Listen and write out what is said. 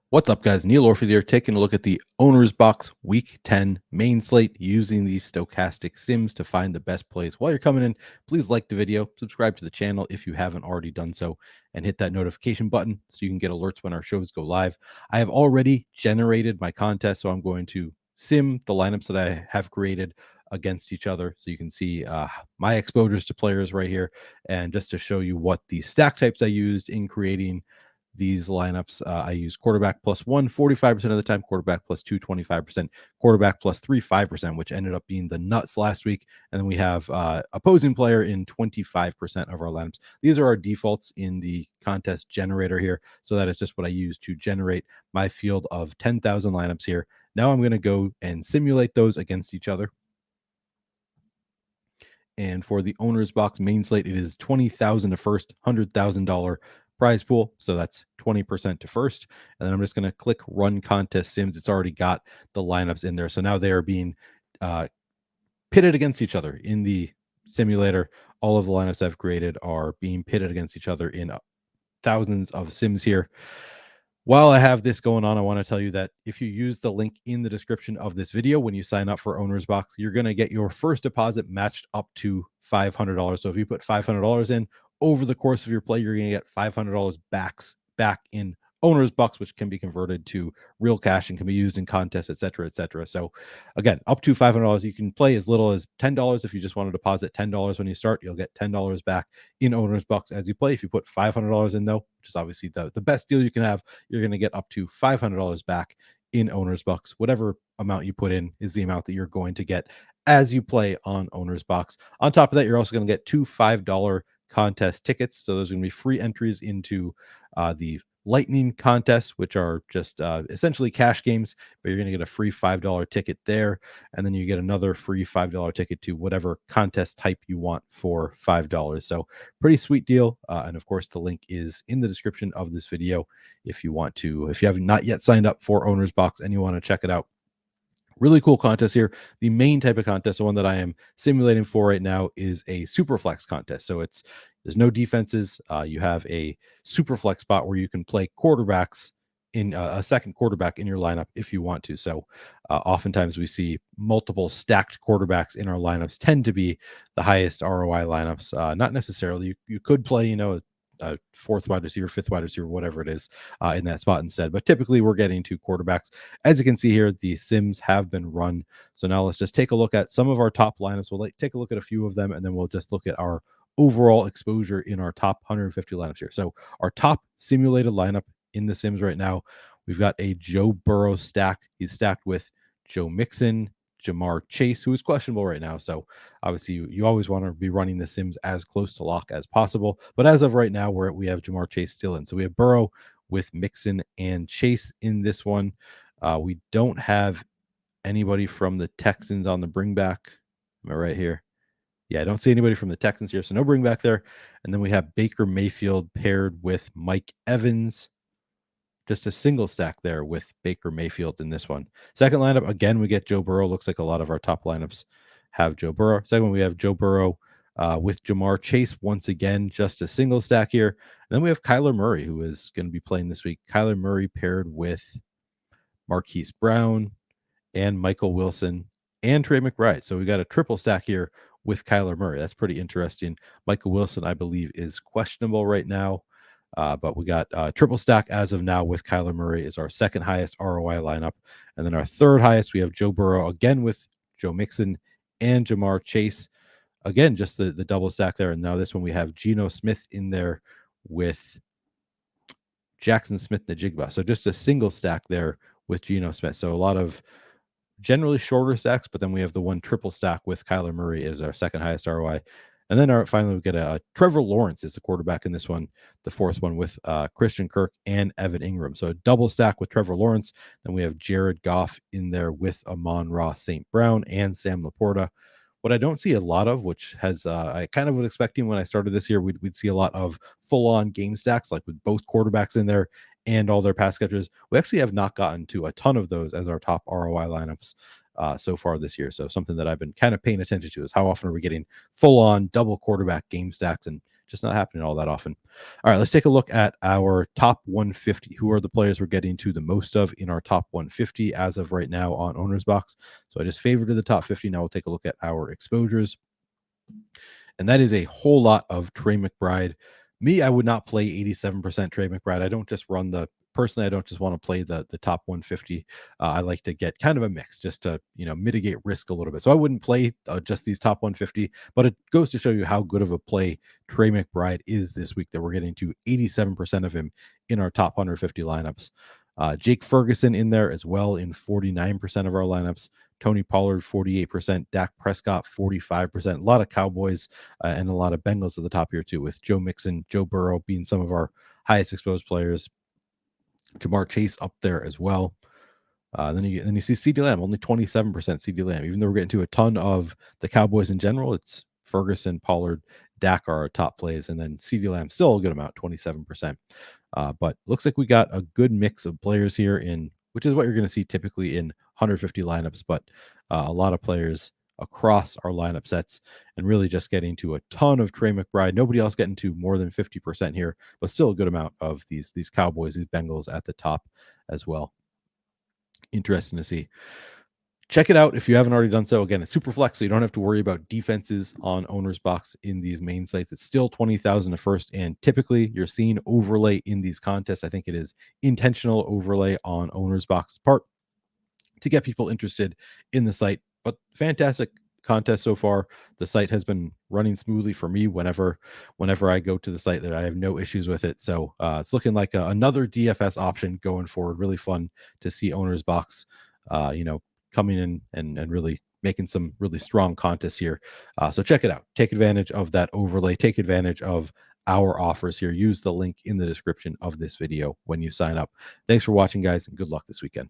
What's up, guys? Neil Orfield here, taking a look at the Owner's Box Week 10 main slate using these stochastic sims to find the best plays. While you're coming in, please like the video, subscribe to the channel if you haven't already done so, and hit that notification button so you can get alerts when our shows go live. I have already generated my contest, so I'm going to sim the lineups that I have created against each other so you can see my exposures to players right here, and just to show you what the stack types I used in creating these lineups. I use quarterback plus 1 45% of the time, quarterback plus 2 25%, quarterback plus 3 5%, which ended up being the nuts last week. And then we have opposing player in 25% of our lineups. These are our defaults in the contest generator here. So that is just what I use to generate my field of 10,000 lineups here. Now I'm going to go and simulate those against each other. And for the Owner's Box main slate, it is 20,000 to first, $100,000 prize pool. So that's 20% to first. And then I'm just going to click run contest sims. It's already got the lineups in there. So now they are being pitted against each other in the simulator. All of the lineups I've created are being pitted against each other in thousands of sims here. While I have this going on, I want to tell you that if you use the link in the description of this video, when you sign up for Owner's Box, you're going to get your first deposit matched up to $500. So if you put $500 in over the course of your play, you're going to get $500 back in Owner's Box, which can be converted to real cash and can be used in contests, etc., etc. So again, up to $500. You can play as little as $10. If you just want to deposit $10 when you start, you'll get $10 back in Owner's Box as you play. If you put $500 in, though, which is obviously the best deal you can have, you're going to get up to $500 back in Owner's Box. Whatever amount you put in is the amount that you're going to get as you play on Owner's Box. On top of that, you're also going to get two $5 contest tickets. So those are going to be free entries into the Lightning contests, which are just essentially cash games, but you're going to get a free $5 ticket there. And then you get another free $5 ticket to whatever contest type you want for $5. So pretty sweet deal. And of course, the link is in the description of this video if you want to, if you have not yet signed up for Owner's Box and you want to check it out. Really cool contest here. The main type of contest, the one that I am simulating for right now, is a SuperFlex contest. So there's no defenses. You have a SuperFlex spot where you can play quarterbacks in a second quarterback in your lineup if you want to. So oftentimes we see multiple stacked quarterbacks in our lineups tend to be the highest ROI lineups. Not necessarily. You could play, a fourth wide receiver, fifth wide receiver, whatever it is, in that spot instead. But typically we're getting two quarterbacks. As you can see here, the sims have been run. So now let's just take a look at some of our top lineups. We'll take a look at a few of them, and then we'll just look at our overall exposure in our top 150 lineups here. So our top simulated lineup in the sims right now, we've got a Joe Burrow stack. He's stacked with Joe Mixon, Jamar Chase, who is questionable right now. So obviously you always want to be running the sims as close to lock as possible. But as of right now, we have Jamar Chase still in. So we have Burrow with Mixon and Chase in this one. We don't have anybody from the Texans on the bring back. Am I right here? Yeah, I don't see anybody from the Texans here. So no bring back there. And then we have Baker Mayfield paired with Mike Evans. Just a single stack there with Baker Mayfield in this one. Second lineup, again, we get Joe Burrow. Looks like a lot of our top lineups have Joe Burrow. Second one, we have Joe Burrow with Jamar Chase once again, just a single stack here. And then we have Kyler Murray, who is going to be playing this week. Kyler Murray paired with Marquise Brown and Michael Wilson and Trey McBride. So we got a triple stack here with Kyler Murray. That's pretty interesting. Michael Wilson, I believe, is questionable right now. But we got triple stack as of now with Kyler Murray is our second highest ROI lineup. And then our third highest, we have Joe Burrow again with Joe Mixon and Jamar Chase. Again, just the double stack there. And now this one we have Geno Smith in there with Jackson Smith-Njigba. So just a single stack there with Geno Smith. So a lot of generally shorter stacks, but then we have the one triple stack with Kyler Murray as our second highest ROI. And then finally, we get a Trevor Lawrence is the quarterback in this one, the fourth one with Christian Kirk and Evan Ingram. So a double stack with Trevor Lawrence. Then we have Jared Goff in there with Amon-Ra St. Brown and Sam Laporta. What I don't see a lot of, which has I kind of was expecting when I started this year, we'd see a lot of full-on game stacks, like with both quarterbacks in there and all their pass catchers. We actually have not gotten to a ton of those as our top ROI lineups so far this year. So something that I've been kind of paying attention to is how often are we getting full-on double quarterback game stacks and just not happening all that often. All right, let's take a look at our top 150. Who are the players we're getting to the most of in our top 150 as of right now on OwnersBox? So I just favorited the top 50. Now we'll take a look at our exposures. And that is a whole lot of Trey McBride. Me, I would not play 87% Trey McBride. I don't just run the personally, I don't just want to play the top 150. I like to get kind of a mix just to, mitigate risk a little bit. So I wouldn't play just these top 150, but it goes to show you how good of a play Trey McBride is this week that we're getting to 87% of him in our top 150 lineups. Jake Ferguson in there as well in 49% of our lineups. Tony Pollard, 48%. Dak Prescott, 45%. A lot of Cowboys and a lot of Bengals at the top here, too, with Joe Mixon, Joe Burrow being some of our highest exposed players. Jamar Chase up there as well. Then you see CeeDee Lamb, only 27% CeeDee Lamb. Even though we're getting to a ton of the Cowboys in general, it's Ferguson, Pollard, Dak are our top plays, and then CeeDee Lamb still a good amount, 27%. But looks like we got a good mix of players here which is what you're going to see typically in 150 lineups, but a lot of players across our lineup sets, and really just getting to a ton of Trey McBride. Nobody else getting to more than 50% here, but still a good amount of these Cowboys, these Bengals at the top as well. Interesting to see. Check it out if you haven't already done so. Again, it's SuperFlex, so you don't have to worry about defenses on OwnersBox in these main sites. It's still 20,000 a first, and typically you're seeing overlay in these contests. I think it is intentional overlay on OwnersBox's part to get people interested in the site. But fantastic contest so far. The site has been running smoothly for me whenever I go to the site. That I have no issues with it. So it's looking like another DFS option going forward. Really fun to see OwnersBox, coming in and really making some really strong contests here. So check it out. Take advantage of that overlay. Take advantage of our offers here. Use the link in the description of this video when you sign up. Thanks for watching, guys, and good luck this weekend.